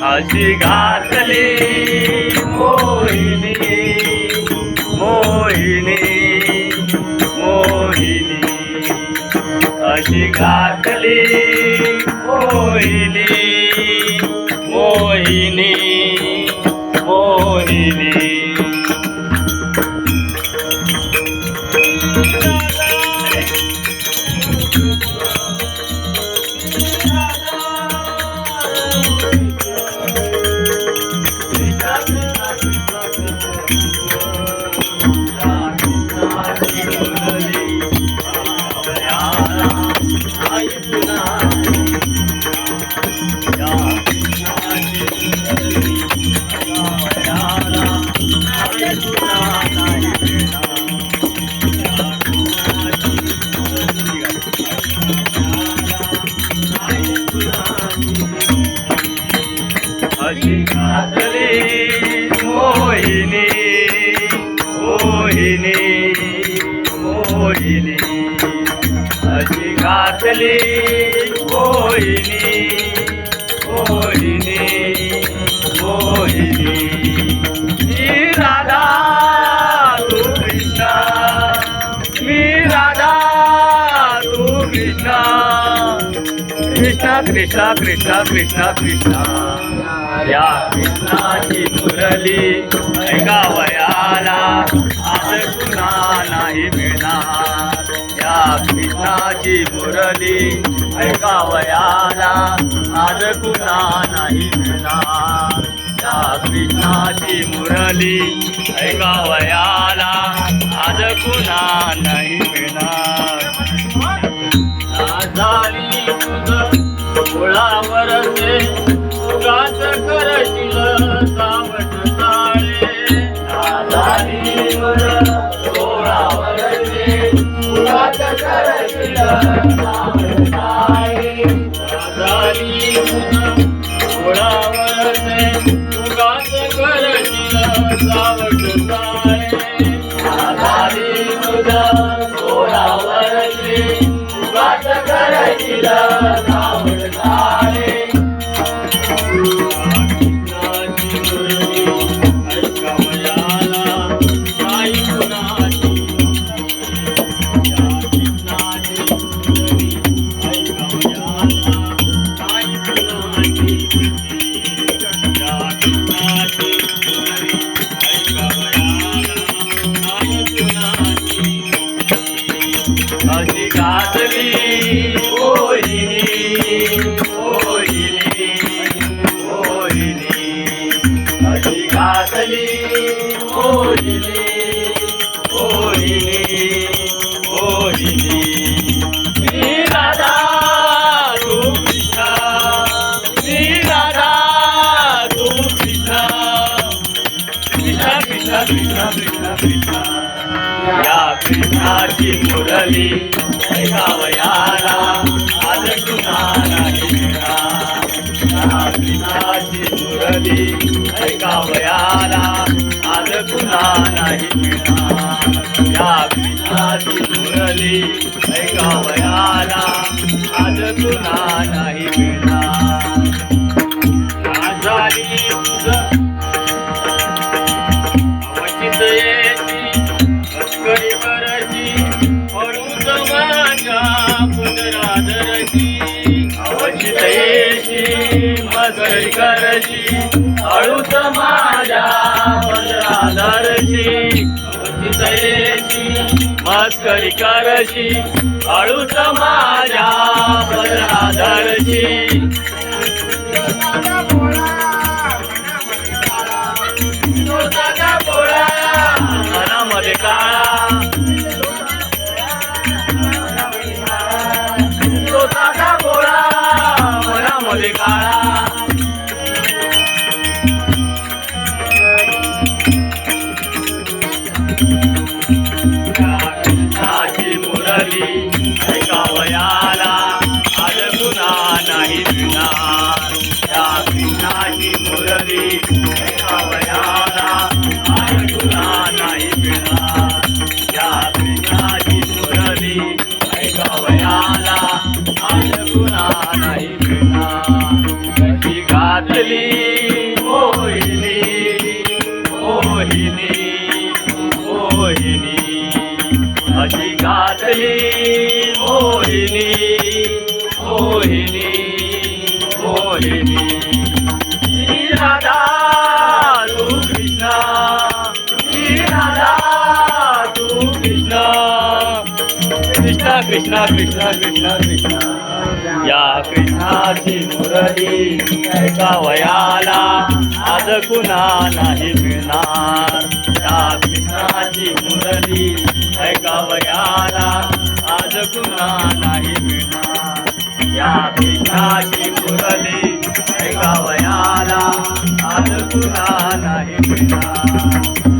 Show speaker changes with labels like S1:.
S1: अशी घातली मोहिनी मोहिनी मोहिनी अशी घातली मोहिनी मोहिनी मोहिनी अशी घातली मोहिनी मोहिनी मोहिनी अशी घातली मोहिनी मोहिनी मोहिनी मी राधा तू कृष्णा मी राधा तू कृष्णा कृष्णा कृष्णा कृष्णा कृष्णा कृष्णा या कृष्णाची मुरली ऐकावयाला आज पुन्हा नाही मिळणार या कृष्णाची मुरली ऐकावयाला आज पुन्हा नाही मिळणार या कृष्णाची मुरली ऐकावयाला आज पुन्हा नाही मिळणार झाली तुझ मुळावरचे उगाच करशील सावट ताळे झाली तुझ मुळावरचे उगाच करशील सावट ताळे झाली तुझ मुळावरचे उगाच करशील सावट ताळे झाली तुझ मुळावरचे उगाच करशील सावट ताळे अशी घातली मोहिनी मोहिनी मोहिनी अशी घातली मोहिनी मोहिनी मोहिनी मी राधा तू कृष्णा मी राधा तू कृष्णा कृष्णा कृष्णा कृष्णा कृष्णा कृष्णा या कृष्णाची मुरली ऐकावयाला आज पुन्हा नाही मिळणार या कृष्णाची मुरली ऐकावयाला आज पुन्हा नाही मिळणार या कृष्णाची मुरली ऐकावयाला आज पुन्हा नाही मिळणार झाली तुझ अवचित येती मस्करी करशी हळूच माझ्या पुनरादरशी अवचित येशी मस्करी करशी हळूच माझ्या पुनरादरशी अवचित येशी मस्करी करशी हळूच माझ्या पुनरादरशी मनामध्ये काळा स्वतःचा बोळा मनामध्ये काळा कृष्णाची मुरली ऐकावयाला आज पुन्हा नाही मिळणार कृष्ण कृष्ण कृष्ण कृष्ण या कृष्णाची मुरली ऐकावयाला आज कुणा नाही मिळणार या कृष्णाची मुरली ऐकावयाला आज कुणा नाही मिळणार या कृष्णाची मुरली ऐकावयाला आज कुणा नाही मिळणार